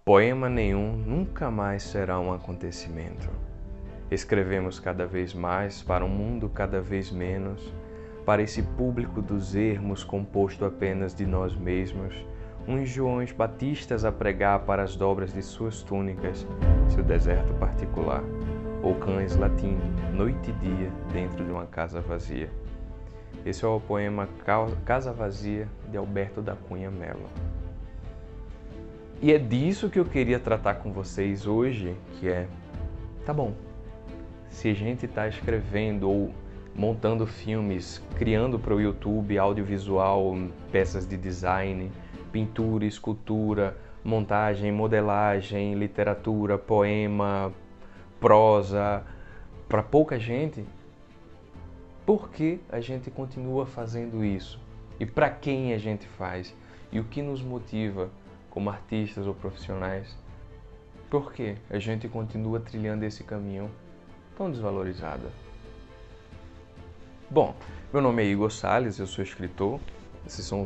Poema nenhum nunca mais será um acontecimento. Escrevemos cada vez mais para um mundo cada vez menos, para esse público dos ermos composto apenas de nós mesmos, uns Joões Batistas a pregar para as dobras de suas túnicas, seu deserto particular, ou cães latindo, noite e dia, dentro de uma casa vazia. Esse é o poema Casa Vazia, de Alberto da Cunha Mello. E é disso que eu queria tratar com vocês hoje, que é, tá bom, se a gente está escrevendo ou montando filmes, criando para o YouTube audiovisual, peças de design, pintura, escultura, montagem, modelagem, literatura, poema, prosa, para pouca gente, por que a gente continua fazendo isso? E para quem a gente faz? E o que nos motiva como artistas ou profissionais? Por que a gente continua trilhando esse caminho tão desvalorizado? Bom, meu nome é Igor Salles, eu sou escritor. Esses são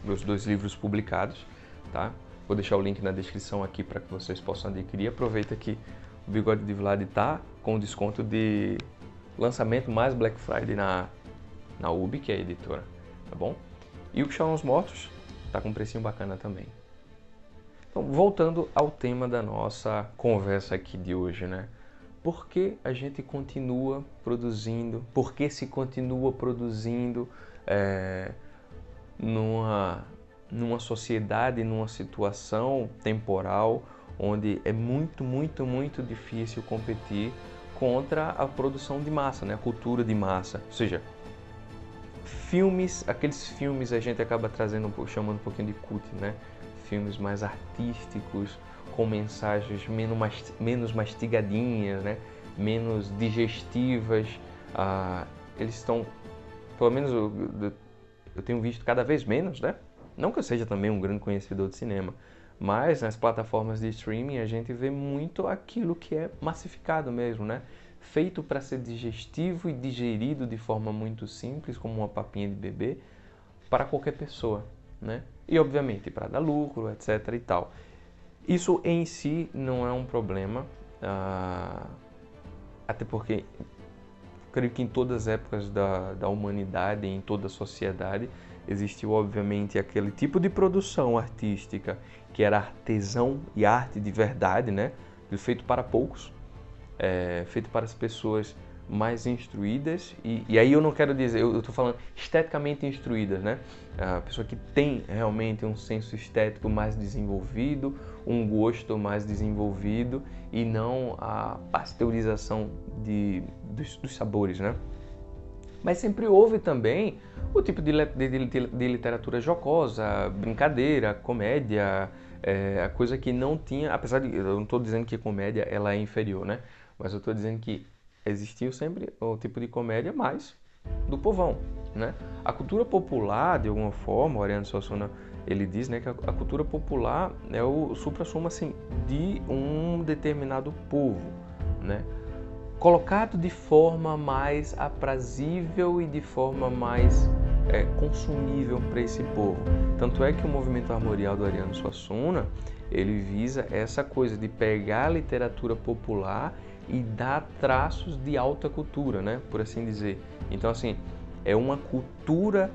meus dois livros publicados, tá? Vou deixar o link na descrição aqui para que vocês possam adquirir. Aproveita que o Bigode de Vlad está com desconto de lançamento mais Black Friday na UB, que é a editora, tá bom? E o Chão aos Mortos tá com um precinho bacana também. Então, voltando ao tema da nossa conversa aqui de hoje, né? Por que a gente continua produzindo? Por que se continua produzindo numa sociedade, numa situação temporal onde é muito, muito, muito difícil competir contra a produção de massa, né? A cultura de massa. Ou seja, aqueles filmes a gente acaba chamando um pouquinho de cult, né? Filmes mais artísticos, com mensagens menos mastigadinhas, né? Menos digestivas. Eles estão, pelo menos eu tenho visto cada vez menos, né? Não que eu seja também um grande conhecedor de cinema, mas nas plataformas de streaming a gente vê muito aquilo que é massificado mesmo, né? Feito para ser digestivo e digerido de forma muito simples, como uma papinha de bebê, para qualquer pessoa, né? E obviamente para dar lucro, etc e tal. Isso em si não é um problema, até porque creio que em todas as épocas da humanidade, em toda a sociedade, existiu obviamente aquele tipo de produção artística que era artesão e arte de verdade, né? Feito para poucos, feito para as pessoas mais instruídas, e aí eu não quero dizer, eu estou falando esteticamente instruídas, né? A pessoa que tem realmente um senso estético mais desenvolvido, um gosto mais desenvolvido e não a pasteurização dos sabores, né? Mas sempre houve também o tipo de literatura jocosa, brincadeira, comédia, a coisa que não tinha, apesar de, eu não estou dizendo que a comédia ela é inferior, né? Mas eu estou dizendo que existiu sempre o tipo de comédia mais do povão, né? A cultura popular, de alguma forma, o Ariano Suassuna, ele diz, né, que a cultura popular é o suprassumo assim de um determinado povo, né? Colocado de forma mais aprazível e de forma mais consumível para esse povo. Tanto é que o movimento armorial do Ariano Suassuna, ele visa essa coisa de pegar a literatura popular e dar traços de alta cultura, né, por assim dizer. Então, assim, é uma cultura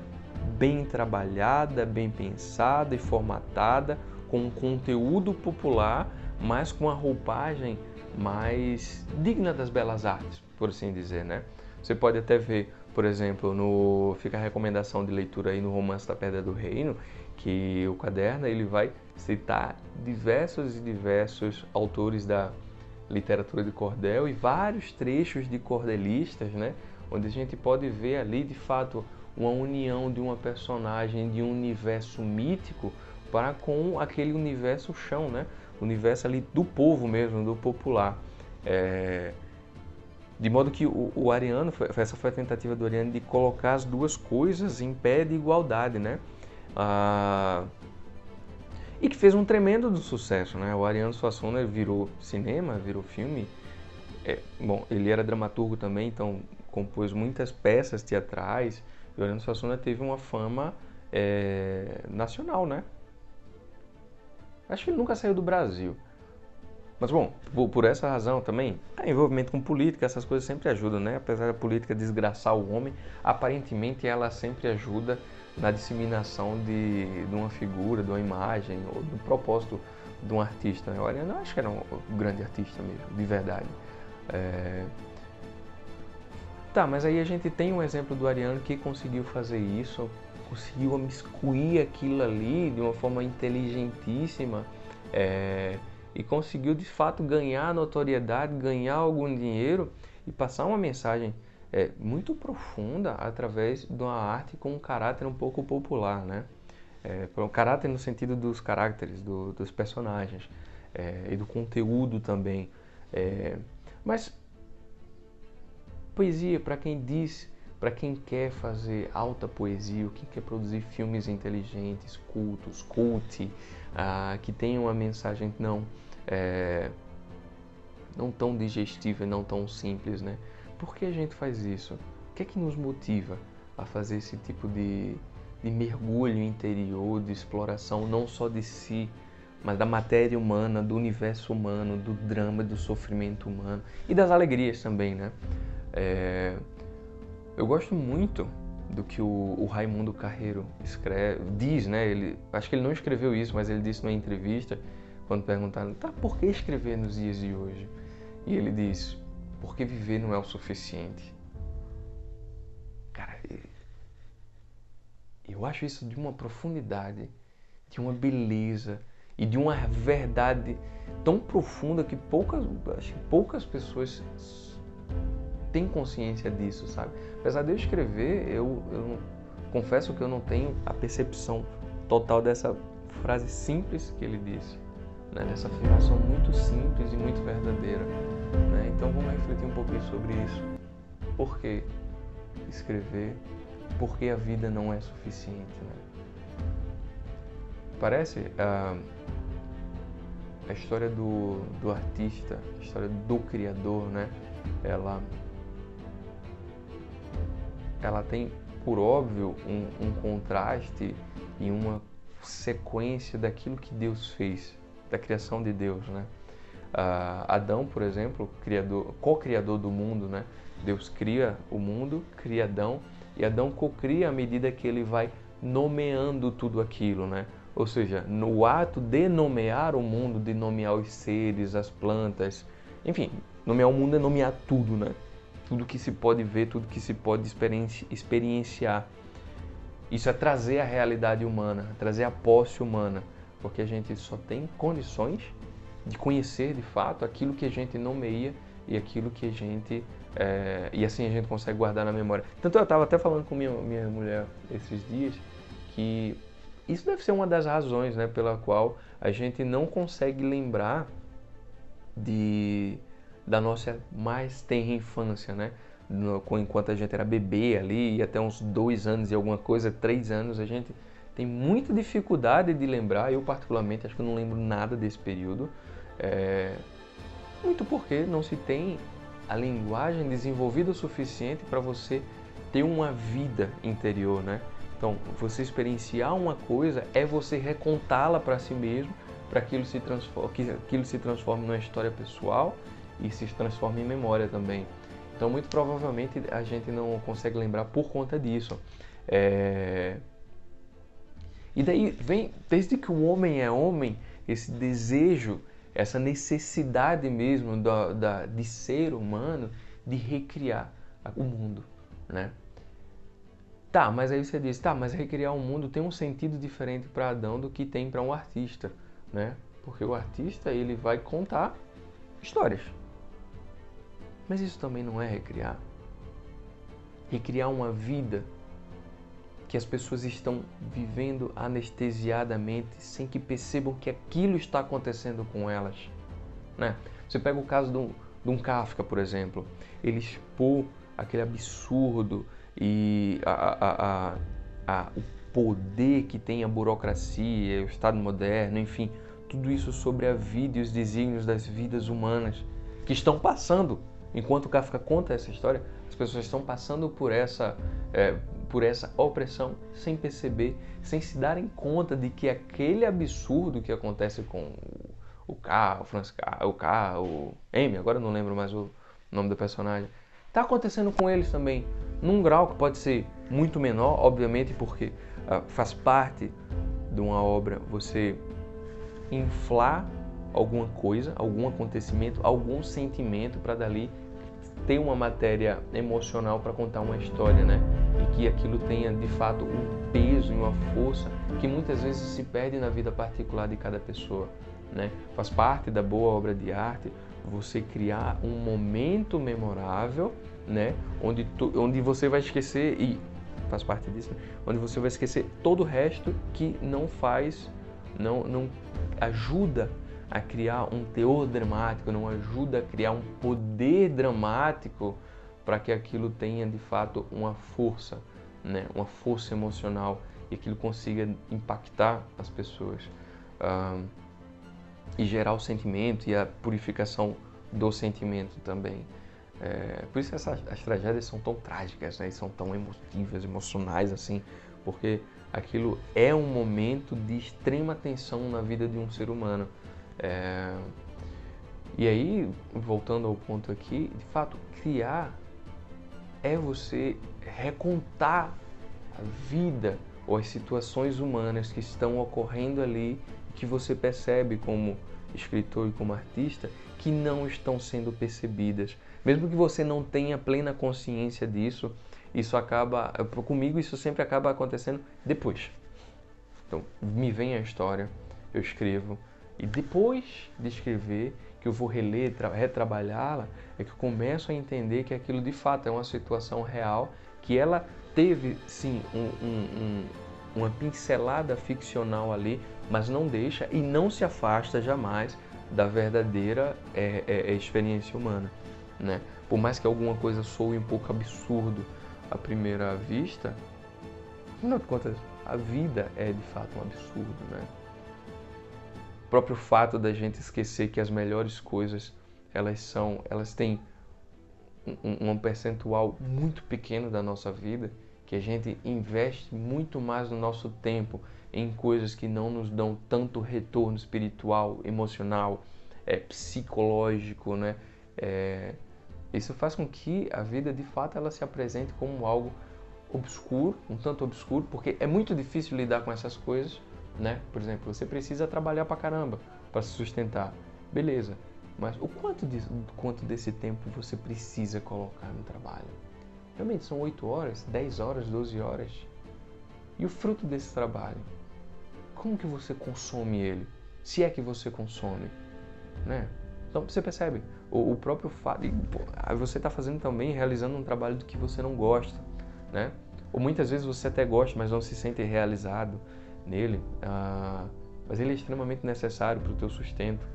bem trabalhada, bem pensada e formatada, com um conteúdo popular, mas com a roupagem mais digna das belas artes, por assim dizer, né? Você pode até ver, por exemplo, fica a recomendação de leitura aí no Romance da Pedra do Reino, que o caderno ele vai citar diversos e diversos autores da literatura de cordel e vários trechos de cordelistas, né? Onde a gente pode ver ali, de fato, uma união de uma personagem de um universo mítico para com aquele universo chão, né? O universo ali do povo mesmo, do popular. De modo que o Ariano, essa foi a tentativa do Ariano de colocar as duas coisas em pé de igualdade, né? E que fez um tremendo sucesso, né? O Ariano Suassuna virou cinema, virou filme. Bom, ele era dramaturgo também, então compôs muitas peças teatrais. E o Ariano Suassuna teve uma fama nacional, né? Acho que ele nunca saiu do Brasil. Mas, bom, por essa razão também, envolvimento com política, essas coisas sempre ajudam, né? Apesar da política desgraçar o homem, aparentemente ela sempre ajuda na disseminação de uma figura, de uma imagem, ou do propósito de um artista. O Ariano, eu acho que era um grande artista mesmo, de verdade. Tá, mas aí a gente tem um exemplo do Ariano que conseguiu fazer isso, conseguiu imiscuir aquilo ali de uma forma inteligentíssima, e conseguiu de fato ganhar notoriedade, ganhar algum dinheiro e passar uma mensagem muito profunda através de uma arte com um caráter um pouco popular, né? Um caráter no sentido dos caracteres, dos personagens, e do conteúdo também. Mas poesia, para quem diz, para quem quer fazer alta poesia, quem quer produzir filmes inteligentes, cultos, que tenham uma mensagem não tão digestível, não tão simples, né? Por que a gente faz isso? O que é que nos motiva a fazer esse tipo de mergulho interior, de exploração não só de si, mas da matéria humana, do universo humano, do drama, do sofrimento humano e das alegrias também, né? Eu gosto muito do que o Raimundo Carreiro diz, né? Acho que ele não escreveu isso, mas ele disse numa entrevista, quando perguntaram, tá, por que escrever nos dias de hoje? E ele diz, porque viver não é o suficiente. Cara, eu acho isso de uma profundidade, de uma beleza e de uma verdade tão profunda que poucas pessoas têm consciência disso, sabe? Apesar de eu escrever, eu confesso que eu não tenho a percepção total dessa frase simples que ele disse, né? Dessa afirmação muito simples e muito verdadeira, né? Então vamos refletir um pouquinho sobre isso. Por que escrever? Por que a vida não é suficiente, né? Parece a história do artista, a história do criador, né? Ela tem, por óbvio, um contraste e uma sequência daquilo que Deus fez, da criação de Deus, né? Adão, por exemplo, co-criador do mundo, né? Deus cria o mundo, cria Adão, e Adão co-cria à medida que ele vai nomeando tudo aquilo, né? Ou seja, no ato de nomear o mundo, de nomear os seres, as plantas, enfim, nomear o mundo é nomear tudo, né? Tudo que se pode ver, tudo que se pode experienciar. Isso é trazer a realidade humana, trazer a posse humana, porque a gente só tem condições de conhecer de fato aquilo que a gente nomeia e aquilo que a gente... e assim a gente consegue guardar na memória. Tanto eu estava até falando com minha mulher esses dias que isso deve ser uma das razões, né, pela qual a gente não consegue lembrar da nossa mais tenra infância, né? Enquanto a gente era bebê ali, e até uns 2 anos e alguma coisa, 3 anos, a gente tem muita dificuldade de lembrar. Eu particularmente acho que eu não lembro nada desse período, muito porque não se tem a linguagem desenvolvida o suficiente para você ter uma vida interior, né? Então, você experienciar uma coisa é você recontá-la para si mesmo, para que aquilo se transforme numa história pessoal e se transforme em memória também. Então, muito provavelmente, a gente não consegue lembrar por conta disso. E daí vem, desde que o homem é homem, esse desejo, essa necessidade mesmo de ser humano, de recriar o mundo, né? Tá, mas aí você diz, tá, mas recriar o mundo tem um sentido diferente para Adão do que tem para um artista, né? Porque o artista, ele vai contar histórias. Mas isso também não é recriar. Recriar uma vida que as pessoas estão vivendo anestesiadamente sem que percebam que aquilo está acontecendo com elas, né? Você pega o caso de um Kafka, por exemplo. Ele expôs aquele absurdo e o poder que tem a burocracia, o Estado moderno, enfim, tudo isso sobre a vida e os desígnios das vidas humanas que estão passando. Enquanto Kafka conta essa história, as pessoas estão passando por por essa opressão sem perceber, sem se darem conta de que aquele absurdo que acontece com o K, o M, agora eu não lembro mais o nome do personagem, está acontecendo com eles também, num grau que pode ser muito menor, obviamente, porque faz parte de uma obra você inflar alguma coisa, algum acontecimento, algum sentimento para dali ter uma matéria emocional para contar uma história, né? E que aquilo tenha de fato um peso e uma força que muitas vezes se perde na vida particular de cada pessoa, né? Faz parte da boa obra de arte você criar um momento memorável, né? Onde você vai esquecer, e faz parte disso, né? Onde você vai esquecer todo o resto que não ajuda a criar um teor dramático, não ajuda a criar um poder dramático para que aquilo tenha de fato uma força, né? Uma força emocional e aquilo consiga impactar as pessoas e gerar o sentimento e a purificação do sentimento também. Por isso que as tragédias são tão trágicas, né? E são tão emotivas, emocionais assim, porque aquilo é um momento de extrema tensão na vida de um ser humano. E aí, voltando ao ponto aqui, de fato, criar é você recontar a vida ou as situações humanas que estão ocorrendo ali, que você percebe como escritor e como artista, que não estão sendo percebidas. Mesmo que você não tenha plena consciência disso, comigo isso sempre acaba acontecendo depois. Então, me vem a história, eu escrevo, e depois de escrever, que eu vou reler, retrabalhá-la, é que eu começo a entender que aquilo de fato é uma situação real, que ela teve sim uma pincelada ficcional ali, mas não deixa e não se afasta jamais da verdadeira experiência humana, né? Por mais que alguma coisa soe um pouco absurdo à primeira vista, afinal de contas, a vida é de fato um absurdo, né? O próprio fato da gente esquecer que as melhores coisas, elas têm um percentual muito pequeno da nossa vida, que a gente investe muito mais no nosso tempo em coisas que não nos dão tanto retorno espiritual, emocional, psicológico, né? Isso faz com que a vida, de fato, ela se apresente como algo obscuro, um tanto obscuro, porque é muito difícil lidar com essas coisas, né? Por exemplo, você precisa trabalhar pra caramba para se sustentar. Beleza, mas quanto desse tempo você precisa colocar no trabalho? Realmente são 8 horas, 10 horas, 12 horas? E o fruto desse trabalho? Como que você consome ele? Se é que você consome, né? Então você percebe, o próprio fato, você está fazendo também, realizando um trabalho do que você não gosta, né? Ou muitas vezes você até gosta, mas não se sente realizado nele, mas ele é extremamente necessário para o teu sustento,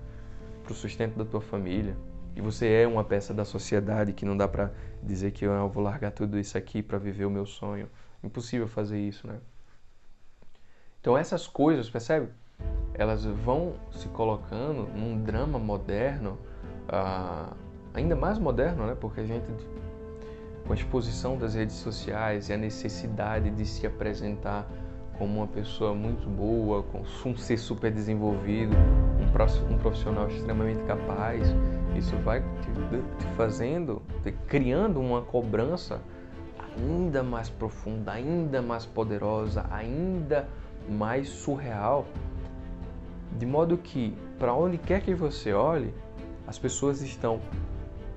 para o sustento da tua família. E você é uma peça da sociedade que não dá para dizer que eu vou largar tudo isso aqui para viver o meu sonho. Impossível fazer isso, né? Então essas coisas, percebe? Elas vão se colocando num drama moderno, ainda mais moderno, né? Porque a gente, com a exposição das redes sociais e a necessidade de se apresentar como uma pessoa muito boa, com um ser super desenvolvido, um profissional extremamente capaz, isso vai criando uma cobrança ainda mais profunda, ainda mais poderosa, ainda mais surreal, de modo que, para onde quer que você olhe, as pessoas estão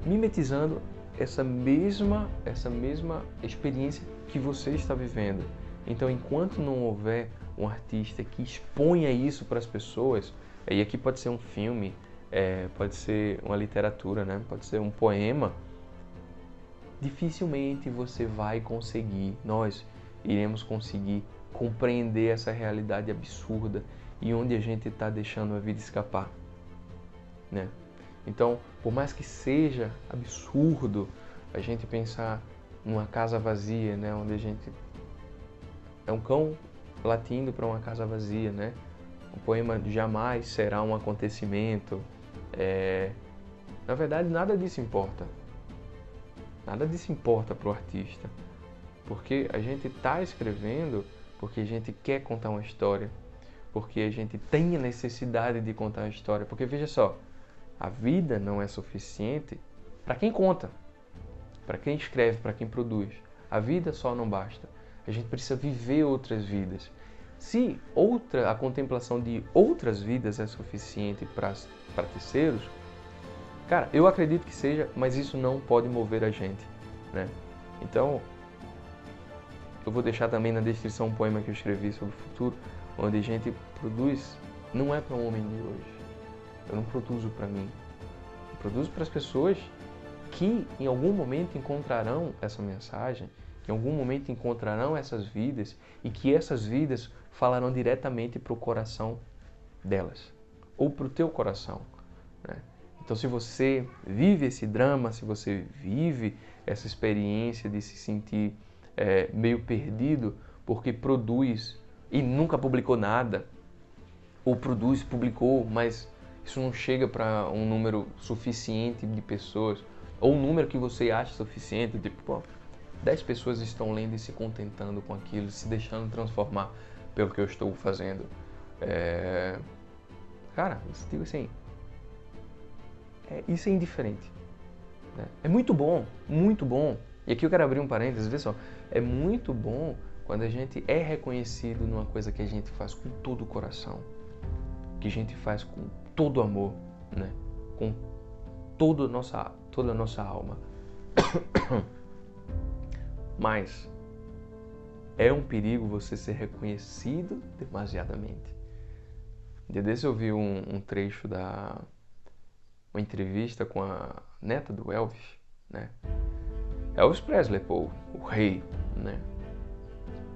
mimetizando essa mesma experiência que você está vivendo. Então, enquanto não houver um artista que exponha isso para as pessoas, e aqui pode ser um filme, pode ser uma literatura, né? Pode ser um poema, dificilmente você vai conseguir, nós iremos conseguir compreender essa realidade absurda e onde a gente está deixando a vida escapar, né? Então, por mais que seja absurdo a gente pensar numa casa vazia, né? Onde a gente é um cão latindo para uma casa vazia, né? O poema jamais será um acontecimento. Na verdade, nada disso importa. Nada disso importa para o artista. Porque a gente está escrevendo porque a gente quer contar uma história, porque a gente tem a necessidade de contar uma história. Porque veja só, a vida não é suficiente para quem conta, para quem escreve, para quem produz. A vida só não basta. A gente precisa viver outras vidas. Se a contemplação de outras vidas é suficiente para terceiros, cara, eu acredito que seja, mas isso não pode mover a gente, né? Então, eu vou deixar também na descrição um poema que eu escrevi sobre o futuro, onde a gente produz, não é para o homem de hoje. Eu não produzo para mim. Eu produzo para as pessoas que em algum momento encontrarão essa mensagem, que em algum momento encontrarão essas vidas e que essas vidas falarão diretamente para o coração delas, ou para o teu coração, né? Então, se você vive esse drama, se você vive essa experiência de se sentir meio perdido porque produz e nunca publicou nada, ou publicou, mas isso não chega para um número suficiente de pessoas, ou um número que você acha suficiente, tipo, pô, 10 pessoas estão lendo e se contentando com aquilo, se deixando transformar pelo que eu estou fazendo. Cara, eu digo assim, isso é indiferente, né? É muito bom, e aqui eu quero abrir um parênteses, vê só, é muito bom quando a gente é reconhecido numa coisa que a gente faz com todo o coração, que a gente faz com todo o amor, né? Com toda a nossa alma. Mas é um perigo você ser reconhecido demasiadamente. Um dia desse eu vi um trecho uma entrevista com a neta do Elvis, né? Elvis Presley, pô, o rei, né?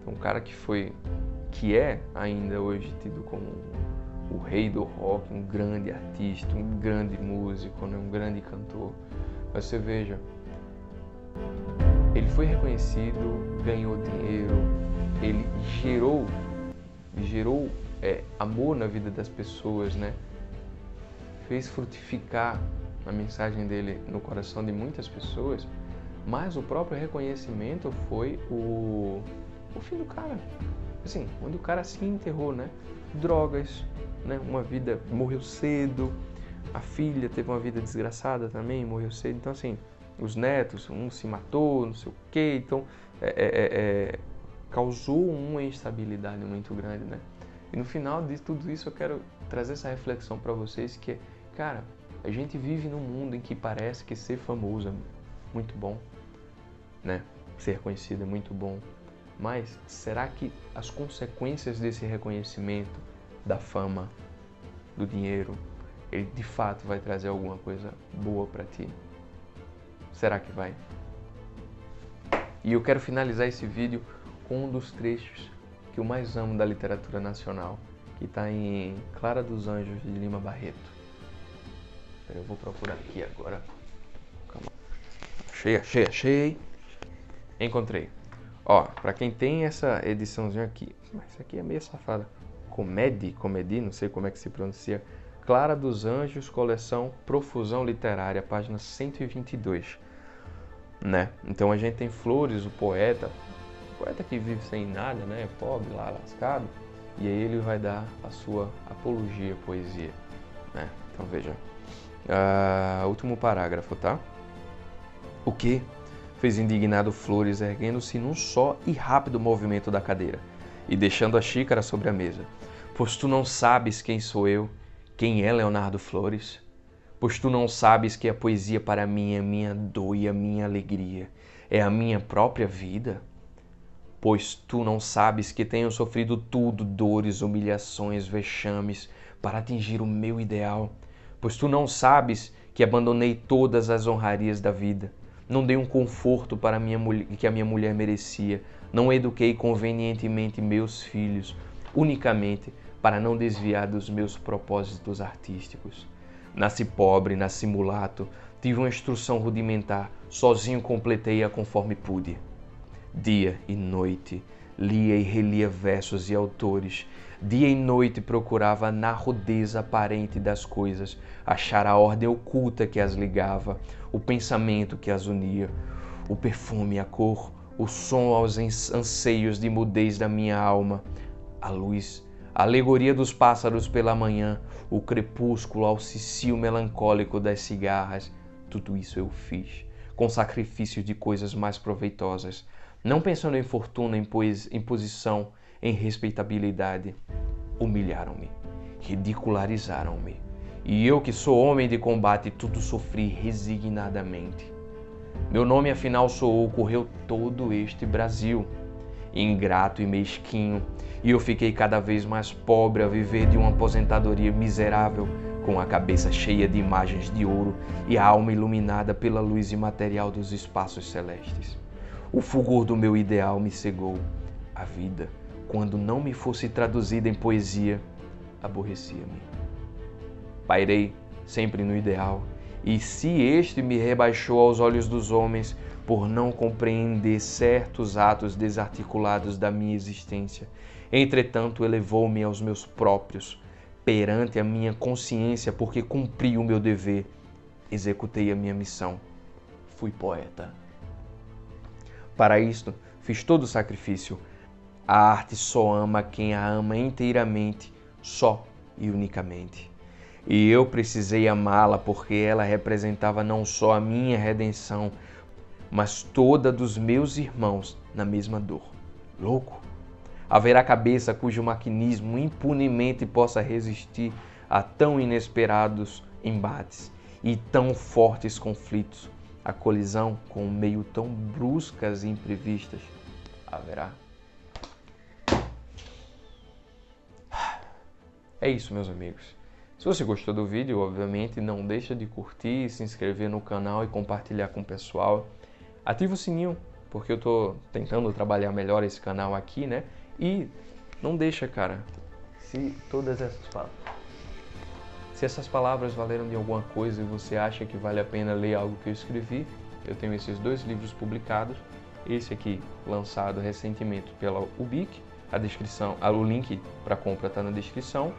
Um cara que é ainda hoje tido como o rei do rock, um grande artista, um grande músico, né? Um grande cantor. Mas você veja, ele foi reconhecido, ganhou dinheiro, ele gerou amor na vida das pessoas, né? Fez frutificar a mensagem dele no coração de muitas pessoas, mas o próprio reconhecimento foi o fim do cara. Assim, onde o cara se enterrou, né? Drogas, né? Uma vida, morreu cedo, a filha teve uma vida desgraçada também, morreu cedo. Então, assim, os netos, um se matou, não sei o quê, então causou uma instabilidade muito grande, né? E no final de tudo isso eu quero trazer essa reflexão para vocês que, cara, a gente vive num mundo em que parece que ser famoso é muito bom, né? Ser reconhecido é muito bom, mas será que as consequências desse reconhecimento, da fama, do dinheiro, ele de fato vai trazer alguma coisa boa para ti? Será que vai? E eu quero finalizar esse vídeo com um dos trechos que eu mais amo da literatura nacional, que está em Clara dos Anjos, de Lima Barreto. Eu vou procurar aqui agora. Calma. Achei. Encontrei. Ó, pra quem tem essa ediçãozinha aqui, mas isso aqui é meio safada. Comedy, não sei como é que se pronuncia. Clara dos Anjos, coleção Profusão Literária, página 122. Né? Então a gente tem Flores, o poeta que vive sem nada, né? Pobre lá, lascado. E aí ele vai dar a sua apologia, poesia, né? Então veja. Último parágrafo, tá? O que? Fez indignado Flores, erguendo-se num só e rápido movimento da cadeira e deixando a xícara sobre a mesa. Pois tu não sabes quem sou eu, quem é Leonardo Flores? Pois tu não sabes que a poesia para mim é minha dor e a minha alegria, é a minha própria vida? Pois tu não sabes que tenho sofrido tudo, dores, humilhações, vexames, para atingir o meu ideal? Pois tu não sabes que abandonei todas as honrarias da vida, não dei um conforto para que a minha mulher merecia, não eduquei convenientemente meus filhos, unicamente para não desviar dos meus propósitos artísticos. Nasci pobre, nasci mulato, tive uma instrução rudimentar, sozinho completei-a conforme pude. Dia e noite, lia e relia versos e autores. Dia e noite procurava na rudeza aparente das coisas achar a ordem oculta que as ligava, o pensamento que as unia, o perfume, a cor, o som aos anseios de mudez da minha alma, a luz, a alegoria dos pássaros pela manhã, o crepúsculo ao cicio melancólico das cigarras, tudo isso eu fiz, com sacrifício de coisas mais proveitosas, não pensando em fortuna, em posição, em respeitabilidade. Humilharam-me, ridicularizaram-me, e eu que sou homem de combate, tudo sofri resignadamente. Meu nome afinal soou, correu todo este Brasil, ingrato e mesquinho, e eu fiquei cada vez mais pobre a viver de uma aposentadoria miserável, com a cabeça cheia de imagens de ouro e a alma iluminada pela luz imaterial dos espaços celestes. O fulgor do meu ideal me cegou. A vida, quando não me fosse traduzida em poesia, aborrecia-me. Pairei sempre no ideal, e se este me rebaixou aos olhos dos homens por não compreender certos atos desarticulados da minha existência, entretanto elevou-me aos meus próprios, perante a minha consciência, porque cumpri o meu dever, executei a minha missão, fui poeta. Para isto, fiz todo o sacrifício. A arte só ama quem a ama inteiramente, só e unicamente. E eu precisei amá-la porque ela representava não só a minha redenção, mas toda dos meus irmãos na mesma dor. Louco! Haverá cabeça cujo maquinismo impunemente possa resistir a tão inesperados embates e tão fortes conflitos. A colisão com meio tão bruscas e imprevistas. Haverá. É isso, meus amigos. Se você gostou do vídeo, obviamente, não deixa de curtir, se inscrever no canal e compartilhar com o pessoal. Ativa o sininho, porque eu tô tentando trabalhar melhor esse canal aqui, né? E não deixa, cara, se essas palavras valeram de alguma coisa e você acha que vale a pena ler algo que eu escrevi, eu tenho esses 2 livros publicados. Esse aqui, lançado recentemente pela Ubique, o link para compra está na descrição.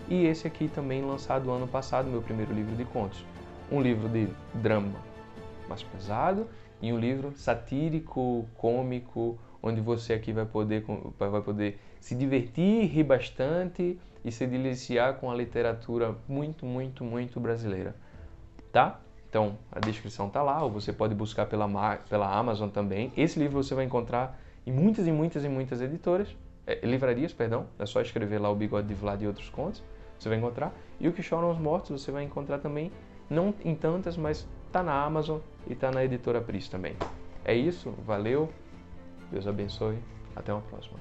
E esse aqui também lançado ano passado, meu primeiro livro de contos. Um livro de drama mais pesado e um livro satírico, cômico, onde você aqui vai poder se divertir, rir bastante e se deliciar com a literatura muito, muito, muito brasileira. Tá? Então, a descrição tá lá, ou você pode buscar pela Amazon também. Esse livro você vai encontrar em muitas editoras, livrarias, perdão. É só escrever lá o Bigode de Vlad e outros contos. Você vai encontrar. E o Que Choram os Mortos você vai encontrar também, não em tantas, mas tá na Amazon e tá na editora Pris também. É isso, valeu, Deus abençoe, até uma próxima.